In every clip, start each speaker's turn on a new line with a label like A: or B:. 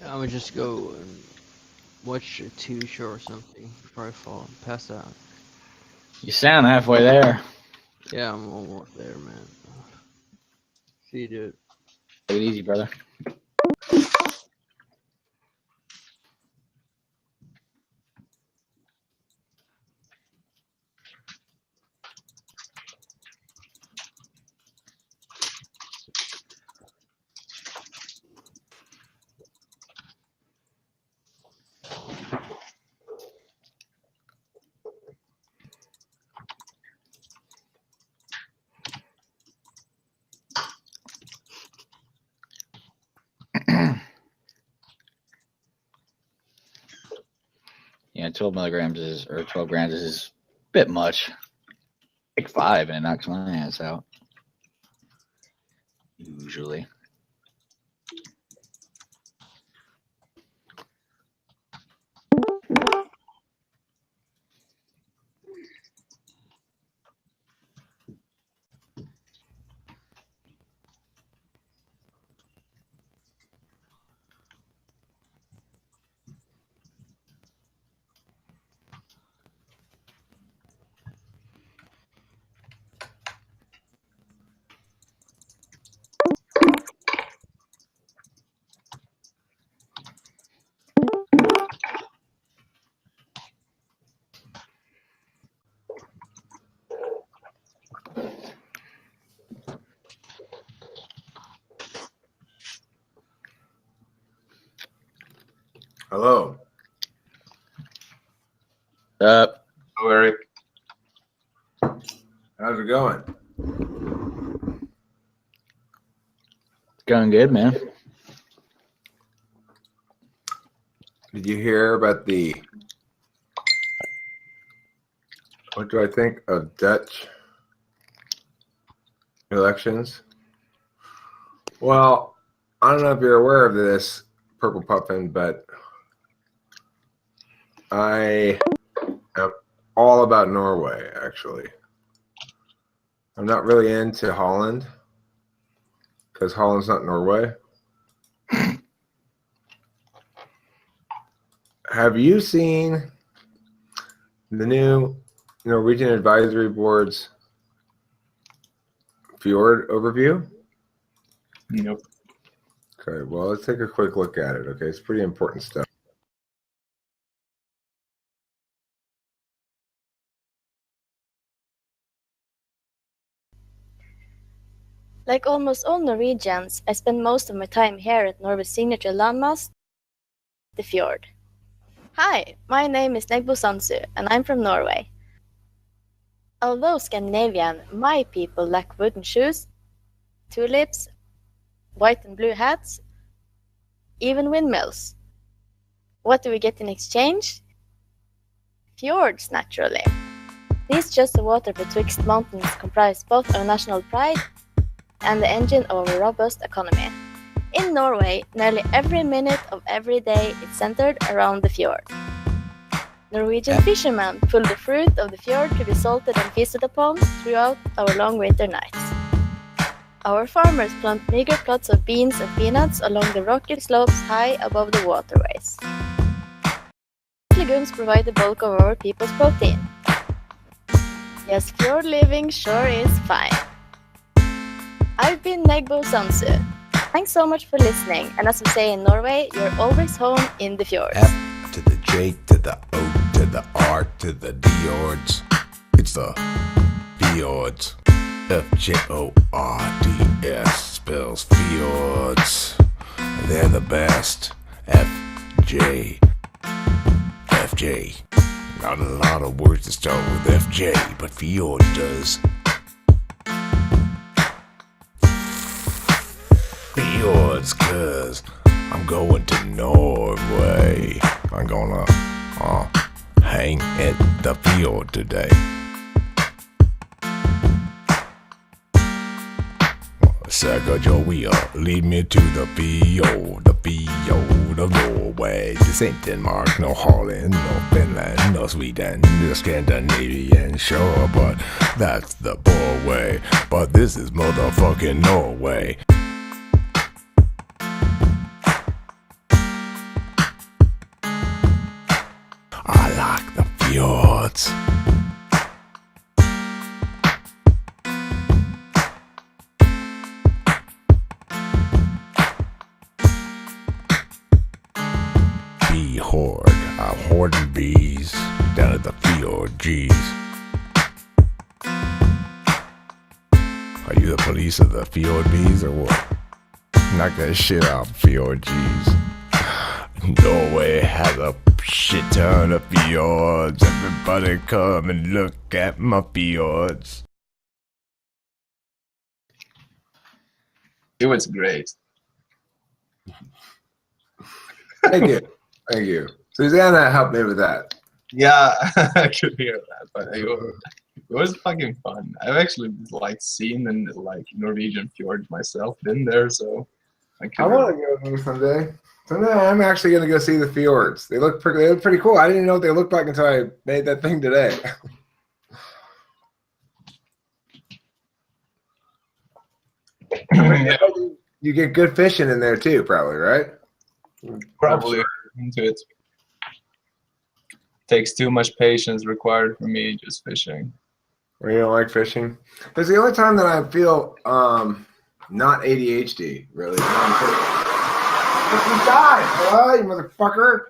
A: I would just go and watch a TV show or something before I fall and pass out.
B: You sound halfway there.
A: Yeah, I'm almost there, man. See you, dude.
B: Take it easy, brother. Yeah, 12 milligrams is, or 12 grams is a bit much. Like 5 and it knocks my ass out. Usually.
C: Hello.
B: Up.
C: Hello, Eric. How's it going?
B: It's going good, man.
C: Did you hear about the, what do I think of Dutch elections? Well, I don't know if you're aware of this, Purple Puffin, but I am all about Norway, actually. I'm not really into Holland because Holland's not Norway. Have you seen the new Norwegian Advisory Board's fjord overview?
B: Nope.
C: Okay, well, let's take a quick look at it, okay? It's pretty important stuff.
D: Like almost all Norwegians, I spend most of my time here at Norway's signature landmass, the fjord. Hi, my name is Negbo Sansu, and I'm from Norway. Although Scandinavian, my people lack wooden shoes, tulips, white and blue hats, even windmills. What do we get in exchange? Fjords, naturally. These just the water betwixt mountains comprise both our national pride and the engine of a robust economy. In Norway, nearly every minute of every day is centered around the fjord. Norwegian fishermen pull the fruit of the fjord to be salted and feasted upon throughout our long winter nights. Our farmers plant meager plots of beans and peanuts along the rocky slopes high above the waterways. Legumes provide the bulk of our people's protein. Yes, fjord living sure is fine. I've been Negbo Sansu. Thanks so much for listening, and as we say in Norway, you're always home in the fjords.
E: F to the J to the O to the R to the Fjords. It's the Fjords. F-J-O-R-D-S spells fjords. They're the best. F-J. F-J. Not a lot of words that start with F-J, but fjord does. Fjords, cause I'm going to Norway. I'm gonna hang at the fjord today. Sacagawea, lead me to the field of Norway. This ain't Denmark, no Holland, no Finland, no Sweden, the Scandinavian shore, but that's the poor way. But this is motherfucking Norway. I like the fjords. Bee horde, I'm hoarding bees down at the fjord, geez. Are you the police of the fjord bees or what? Knock that shit off, fjord geez. Norway has a shit ton of fjords. Everybody come and look at my fjords.
F: It was great.
C: Thank you. Thank you. Susanna helped me with that.
F: Yeah, I could hear that, but it was fucking fun. I've actually like seen and like Norwegian fjords myself, been there, so
C: I want to go there someday. Someday I'm actually going to go see the fjords. They look pretty cool. I didn't even know what they looked like until I made that thing today.
F: Yeah,
C: You get good fishing in there too, probably, right?
F: probably into it. Takes too much patience required for me just fishing.
C: Or you don't like fishing? It's the only time that I feel not ADHD, really. Let me die, hello, you motherfucker.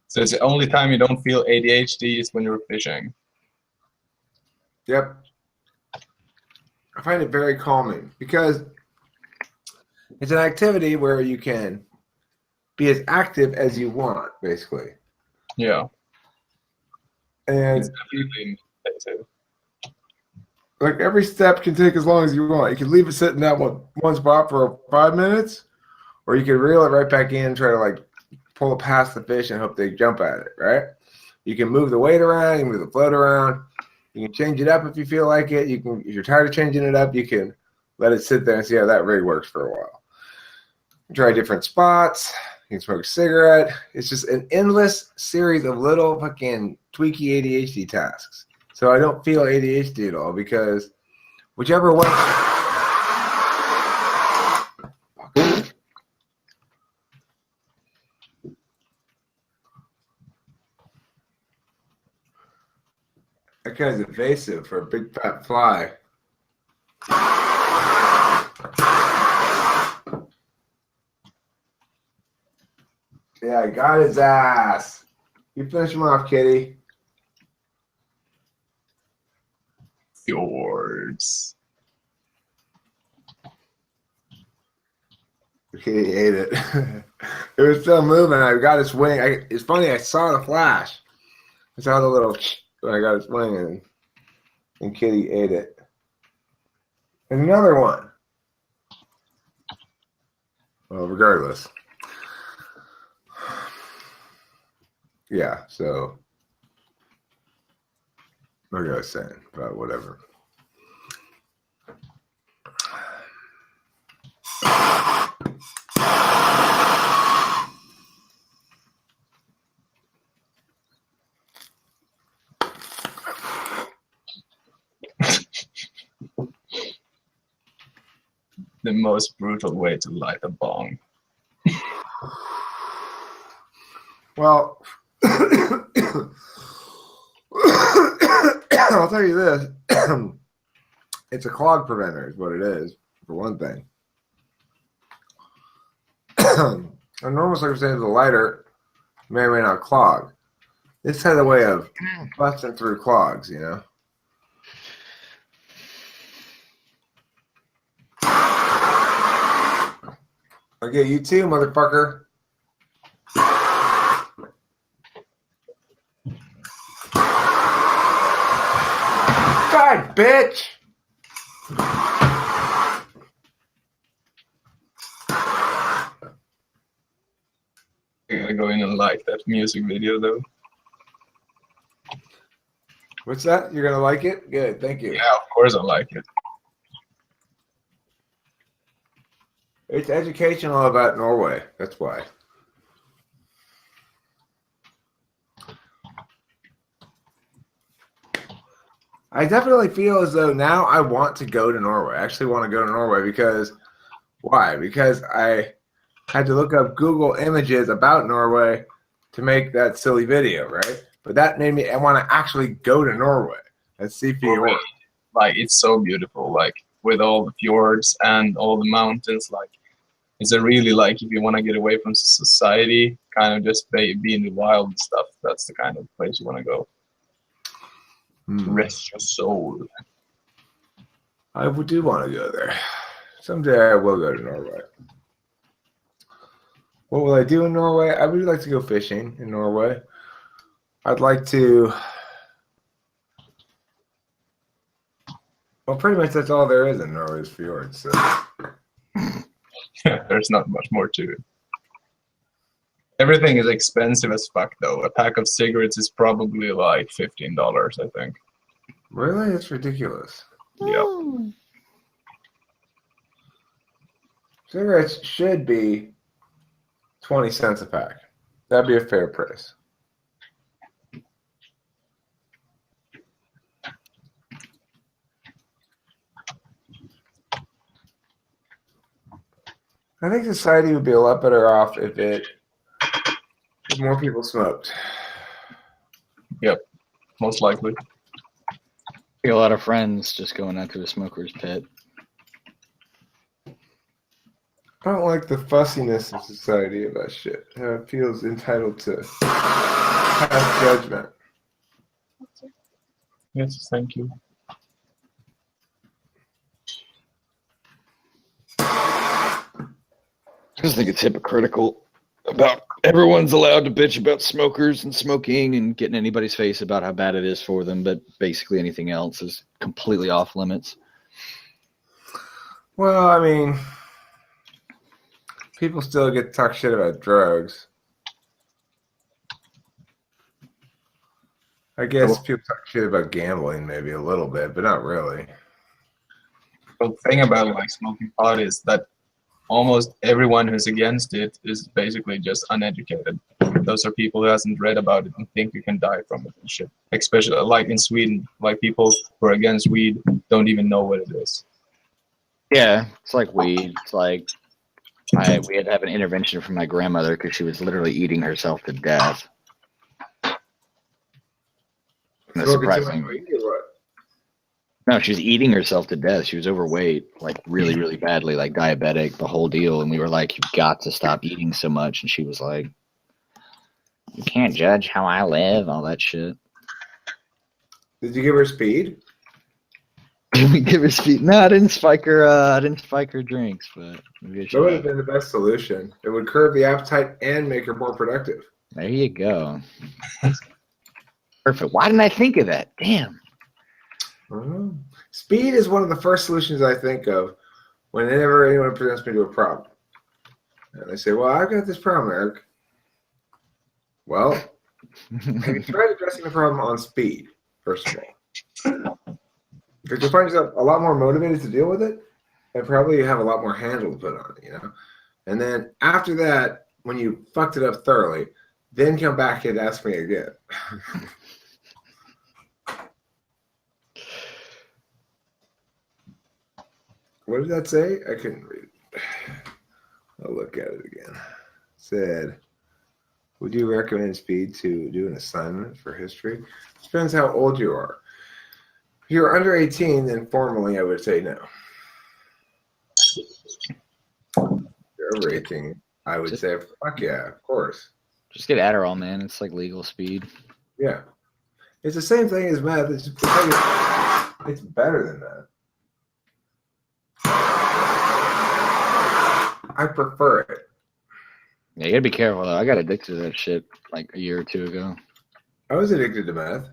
F: So it's the only time you don't feel ADHD is when you're fishing.
C: Yep. I find it very calming because it's an activity where you can be as active as you want, basically.
F: Yeah,
C: And
F: it's definitely meditative.
C: like every step can take as long as you want. You can leave it sitting at one spot for 5 minutes, or you can reel it right back in, try to like pull it past the fish and hope they jump at it, right? You can move the weight around, you can move the float around. You can change it up if you feel like it. You can, if you're tired of changing it up, you can let it sit there and see how that rig works for a while. Try different spots. You can smoke a cigarette. It's just an endless series of little fucking tweaky ADHD tasks. So I don't feel ADHD at all because whichever one. That guy's evasive for a big fat fly. Yeah, I got his ass. You finish him off, kitty.
F: Fjords.
C: The kitty ate it. It was still moving. I got its wing. It's funny. I saw the flash. I saw the little. When I got its wing, and kitty ate it. And another one. Well, regardless. Yeah, so what was I saying? But whatever.
F: The most brutal way to light a bong.
C: Well, I'll tell you this. It's a clog preventer is what it is, for one thing. A normal circumstance, the lighter may or may not clog. This has a way of busting through clogs, you know? Okay, you too, motherfucker. God, bitch! I
F: I gotta go in and like that music video though.
C: What's that? You're gonna like it? Good, thank you.
F: Yeah, of course I like it.
C: It's educational about Norway. That's why. I definitely feel as though now I want to go to Norway. I actually want to go to Norway because why? Because I had to look up Google images about Norway to make that silly video, right? But that made me I want to actually go to Norway and see fjords.
F: Like, it's so beautiful, like with all the fjords and all the mountains. Like, it's a really, like, if you want to get away from society, kind of just be in the wild and stuff, that's the kind of place you want to go. Rest your soul.
C: I do want to go there. Someday I will go to Norway. What will I do in Norway? I would like to go fishing in Norway. I'd like to. Well, pretty much that's all there is in Norway is fjords. So.
F: Yeah, there's not much more to it. Everything is expensive as fuck, though. A pack of cigarettes is probably like $15, I think.
C: Really? That's ridiculous.
F: Yep.
C: Cigarettes should be 20 cents a pack. That'd be a fair price. I think society would be a lot better off if more people smoked.
F: Yep, most likely.
B: A lot of friends just going out to the smoker's pit.
C: I don't like the fussiness of society about shit. How it feels entitled to pass judgment.
F: Yes, thank you.
B: I just think it's hypocritical about everyone's allowed to bitch about smokers and smoking and getting anybody's face about how bad it is for them, but basically anything else is completely off limits.
C: Well, I mean, people still get to talk shit about drugs. I guess people talk shit about gambling maybe a little bit, but not really.
F: The thing about like smoking pot is that almost everyone who's against it is basically just uneducated. Those are people who hasn't read about it and think you can die from it and shit. Especially like in Sweden, like people who are against weed don't even know what it is.
B: Yeah, it's like weed. It's like we had to have an intervention from my grandmother because she was literally eating herself to death. And that's surprising. No, she was eating herself to death. She was overweight, like really, really badly, like diabetic, the whole deal. And we were like, you've got to stop eating so much. And she was like, you can't judge how I live, all that shit.
C: Did you give her speed?
B: Did we give her speed? No, I didn't spike her. I didn't spike her drinks, but maybe I
C: That
B: should
C: would
B: have.
C: have been the best solution. It would curb the appetite and make her more productive.
B: There you go. Perfect. Why didn't I think of that? Damn.
C: Speed is one of the first solutions I think of whenever anyone presents me to a problem. And they say, well, I've got this problem, Eric. Well, have you tried addressing the problem on speed, first of all? Because you'll find yourself a lot more motivated to deal with it and probably have a lot more handle to put on it, you know? And then after that, when you fucked it up thoroughly, then come back and ask me again. What did that say? I couldn't read it. I'll look at it again. It said, would you recommend speed to do an assignment for history? Depends how old you are. If you're under 18, then formally I would say no. If you're over 18, I would say, fuck yeah, of course.
B: Just get Adderall, man. It's like legal speed.
C: Yeah. It's the same thing as meth. It's better than that. I prefer it.
B: Yeah, you gotta be careful though. I got addicted to that shit like a year or two ago.
C: I was addicted to meth.